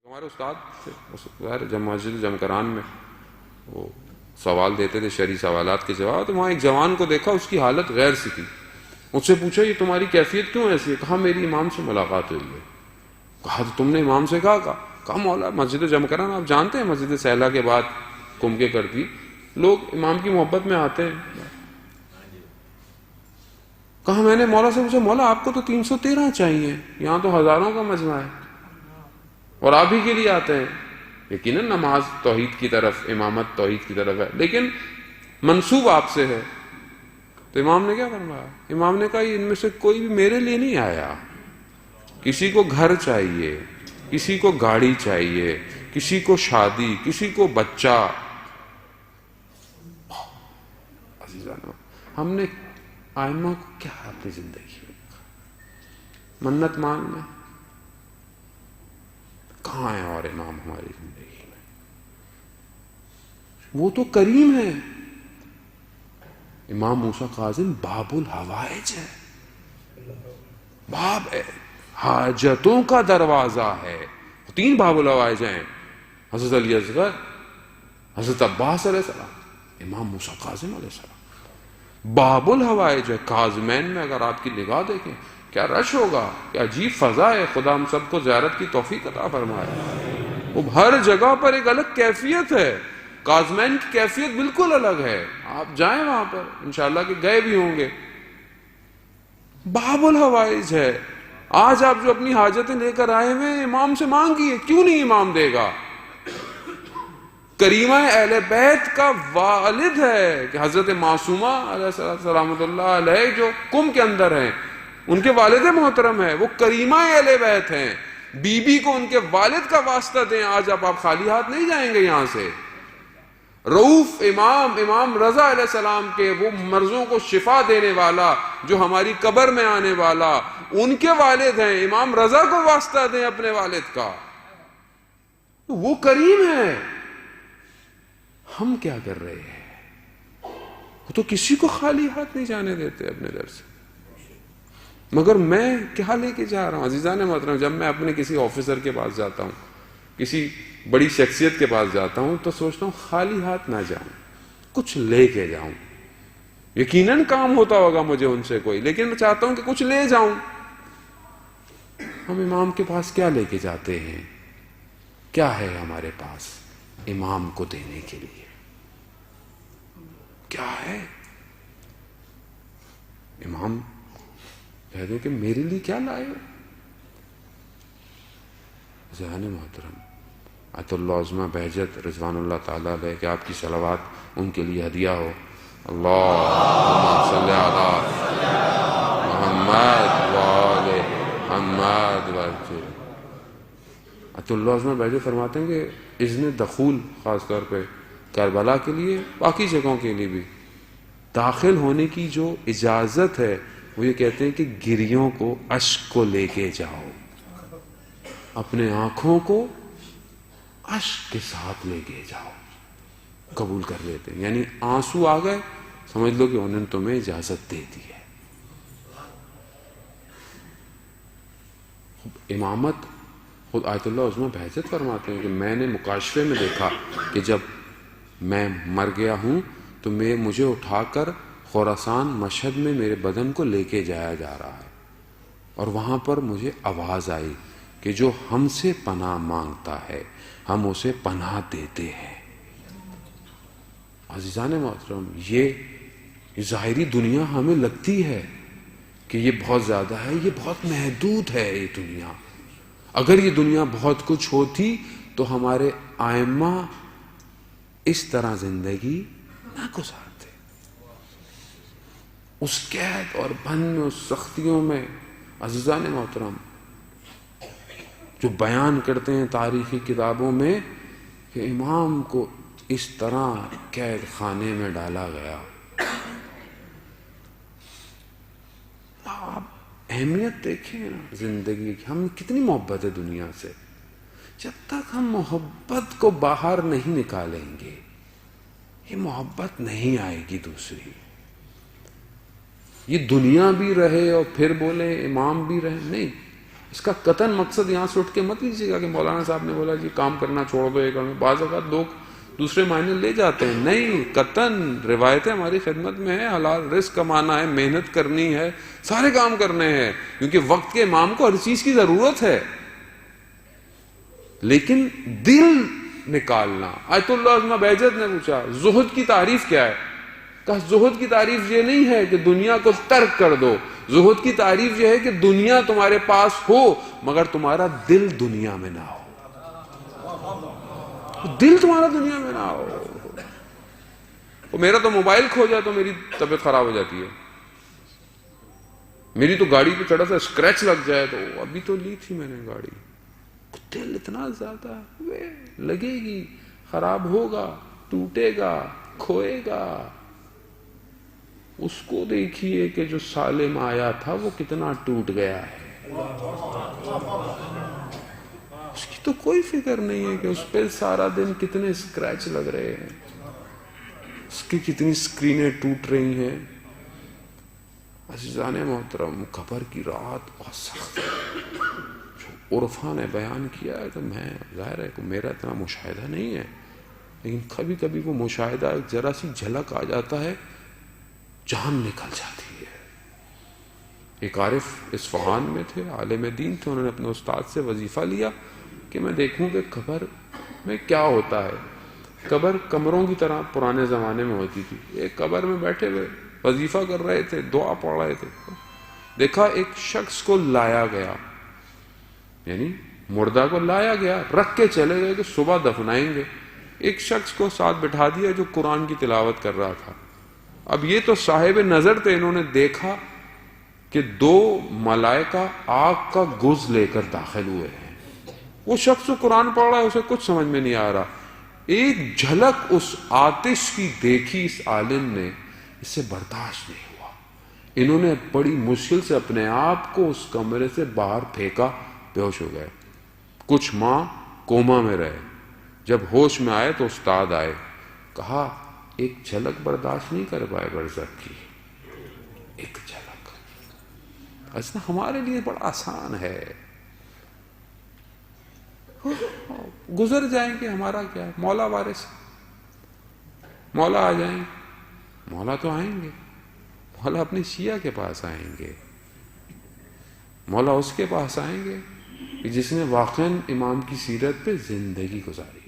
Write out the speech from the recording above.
ہمارے استاد تھے جب مسجد جمکران میں وہ سوال دیتے تھے، شرعی سوالات کے جواب، تو وہاں ایک جوان کو دیکھا، اس کی حالت غیر سی تھی. مجھ سے پوچھا یہ تمہاری کیفیت کیوں ایسی ہے؟ کہا میری امام سے ملاقات ہوئی ہے. کہا تو تم نے امام سے کہا مولا مسجد جمکران آپ جانتے ہیں، مسجد سہلا کے بعد کم کے کرتی لوگ امام کی محبت میں آتے ہیں. کہا میں نے مولا سے پوچھا مولا آپ کو تو 313 چاہیے، یہاں تو ہزاروں کا مجمع ہے اور آپ ہی کے لیے آتے ہیں. یقیناً نماز توحید کی طرف، امامت توحید کی طرف ہے، لیکن منسوب آپ سے ہے. تو امام نے کیا فرمایا؟ امام نے کہا ان میں سے کوئی بھی میرے لیے نہیں آیا. کسی کو گھر چاہیے، کسی کو گاڑی چاہیے، کسی کو شادی، کسی کو بچہ. عزیزانو، ہم نے آئمہ کو کیا اپنی زندگی میں منت ماننا کہاں ہے؟ اور امام ہماری زندگی میں وہ تو کریم ہے. امام موسیٰ کاظم باب الحوائج ہے، باب ہے، حاجتوں کا دروازہ ہے. 3 باب الحوائج ہیں، حضرت علی اصغر، حضرت عباس علیہ السلام، امام موسیٰ کاظم علیہ السلام. باب الحوائج ہے. کاظمین میں اگر آپ کی نگاہ دیکھیں کیا رش ہوگا، کیا عجیب فضا ہے. خدا ہم سب کو زیارت کی توفیق عطا فرمائے. وہ ہر جگہ پر ایک الگ کیفیت ہے. کاظمین کی کیفیت بالکل الگ ہے. آپ جائیں وہاں پر، انشاءاللہ کہ گئے بھی ہوں گے. باب الحوائج ہے. آج آپ جو اپنی حاجتیں لے کر آئے ہوئے امام سے مانگیے، کیوں نہیں امام دے گا؟ کریمہ اہل بیت کا والد ہے کہ حضرت معصومہ علیہ السلام اللہ علیہ جو کم کے اندر ہیں، ان کے والد محترم ہے، وہ کریمہ اہل بیت ہیں. بی بی کو ان کے والد کا واسطہ دیں. آج آپ خالی ہاتھ نہیں جائیں گے یہاں سے. رؤوف امام رضا علیہ السلام کے، وہ مرضوں کو شفا دینے والا، جو ہماری قبر میں آنے والا، ان کے والد ہیں. امام رضا کو واسطہ دیں اپنے والد کا، وہ کریم ہے. ہم کیا کر رہے ہیں؟ وہ تو کسی کو خالی ہاتھ نہیں جانے دیتے اپنے در سے. مگر میں کیا لے کے جا رہا ہوں؟ عزیزان محترم، جب میں اپنے کسی آفیسر کے پاس جاتا ہوں، کسی بڑی شخصیت کے پاس جاتا ہوں، تو سوچتا ہوں خالی ہاتھ نہ جاؤں، کچھ لے کے جاؤں. یقیناً کام ہوتا ہوگا مجھے ان سے کوئی، لیکن میں چاہتا ہوں کہ کچھ لے جاؤں. ہم امام کے پاس کیا لے کے جاتے ہیں؟ کیا ہے ہمارے پاس امام کو دینے کے لیے؟ کیا ہے؟ امام کہہ دیں کہ میرے لیے کیا لائے ہو؟ ذہن محترم، آیت اللہ عظمہ بہجت رضوان اللہ تعالیٰ علیہ کہ آپ کی صلوات ان کے لیے ہدیہ ہو. اللہم صلی علی محمد وآل محمد وجل. آیت اللہ عظمہ بہجت فرماتے ہیں کہ اذن دخول خاص طور پہ کربلا کے لیے، باقی جگہوں کے لیے بھی داخل ہونے کی جو اجازت ہے، وہ یہ کہتے ہیں کہ گریوں کو، اشک کو لے کے جاؤ، اپنے آنکھوں کو اشک کے ساتھ لے کے جاؤ. قبول کر لیتے ہیں، یعنی آنسو آ گئے سمجھ لو کہ انہوں نے تمہیں اجازت دے دی ہے. امامت خود آیت اللہ عظمہ بہجت فرماتے ہیں کہ میں نے مکاشفے میں دیکھا کہ جب میں مر گیا ہوں تو مجھے اٹھا کر خراسان مشہد میں میرے بدن کو لے کے جایا جا رہا ہے، اور وہاں پر مجھے آواز آئی کہ جو ہم سے پناہ مانگتا ہے ہم اسے پناہ دیتے ہیں. عزیزان محترم، یہ ظاہری دنیا ہمیں لگتی ہے کہ یہ بہت زیادہ ہے، یہ بہت محدود ہے. یہ دنیا، اگر یہ دنیا بہت کچھ ہوتی تو ہمارے آئمہ اس طرح زندگی نہ گزارتے. اس قید اور بند میں، اس سختیوں میں، عزیزان محترم، جو بیان کرتے ہیں تاریخی کتابوں میں کہ امام کو اس طرح قید خانے میں ڈالا گیا. آپ اہمیت دیکھیں نا زندگی کی. ہم کتنی محبت ہے دنیا سے. جب تک ہم محبت کو باہر نہیں نکالیں گے یہ محبت نہیں آئے گی. دوسری، یہ دنیا بھی رہے اور پھر بولے امام بھی رہے، نہیں. اس کا قطن مقصد یہاں سے اٹھ کے مت لیجیے گا کہ مولانا صاحب نے بولا جی کام کرنا چھوڑ دو یہ کرنا. بعض اوقات لوگ دوسرے معنی لے جاتے ہیں. نہیں، قطن روایتیں ہماری خدمت میں ہیں. حلال رزق کمانا ہے، محنت کرنی ہے، سارے کام کرنے ہیں، کیونکہ وقت کے امام کو ہر چیز کی ضرورت ہے. لیکن دل نکالنا. آیت اللہ عظمہ بہجت نے پوچھا زہد کی تعریف کیا ہے؟ کہا زہد کی تعریف یہ نہیں ہے کہ دنیا کو ترک کر دو. زہد کی تعریف یہ ہے کہ دنیا تمہارے پاس ہو مگر تمہارا دل دنیا میں نہ ہو. دل تمہارا دنیا میں نہ ہو. میرا تو موبائل کھو جائے تو میری طبیعت خراب ہو جاتی ہے. میری تو گاڑی پہ چڑھا سا اسکریچ لگ جائے تو ابھی تو لی تھی میں نے گاڑی. دل اتنا زیادہ لگے گی، خراب ہوگا، ٹوٹے گا، کھوئے گا. اس کو دیکھیے کہ جو سالم آیا تھا وہ کتنا ٹوٹ گیا ہے. اس کی تو کوئی فکر نہیں ہے کہ اس پہ سارا دن کتنے اسکریچ لگ رہے ہیں، اس کی کتنی سکرینیں ٹوٹ رہی ہیں. عزیزان محترم، قبر کی رات بہت سخت ہے. جو عرفا نے بیان کیا ہے تو میں ظاہر ہے کہ میرا اتنا مشاہدہ نہیں ہے، لیکن کبھی کبھی وہ مشاہدہ ایک ذرا سی جھلک آ جاتا ہے، جان نکل جاتی ہے. ایک عارف اصفہان میں تھے، عالم دین تھے. انہوں نے اپنے استاد سے وظیفہ لیا کہ میں دیکھوں کہ قبر میں کیا ہوتا ہے. قبر کمروں کی طرح پرانے زمانے میں ہوتی تھی. ایک قبر میں بیٹھے ہوئے وظیفہ کر رہے تھے، دعا پڑھ رہے تھے. دیکھا ایک شخص کو لایا گیا، یعنی مردہ کو لایا گیا، رکھ کے چلے گئے کہ صبح دفنائیں گے. ایک شخص کو ساتھ بٹھا دیا جو قرآن کی تلاوت کر رہا تھا. اب یہ تو صاحب نظر تھے، انہوں نے دیکھا کہ 2 ملائکہ آگ کا گز لے کر داخل ہوئے ہیں. وہ شخص جو قرآن پڑھ رہا ہے اسے کچھ سمجھ میں نہیں آ رہا. ایک جھلک اس آتش کی دیکھی اس عالم نے، اس سے برداشت نہیں ہوا. انہوں نے بڑی مشکل سے اپنے آپ کو اس کمرے سے باہر پھینکا، بے ہوش ہو گئے. کچھ ماہ کوما میں رہے. جب ہوش میں آئے تو استاد آئے. کہا ایک جھلک برداشت نہیں کر پائے برزخ کی، ایک جھلک. ایسا ہمارے لیے بڑا آسان ہے، گزر جائیں گے، ہمارا کیا ہے. مولا وارث، مولا آ جائیں گے. مولا تو آئیں گے، مولا اپنے شیعہ کے پاس آئیں گے. مولا اس کے پاس آئیں گے کہ جس نے واقعاً امام کی سیرت پہ زندگی گزاری.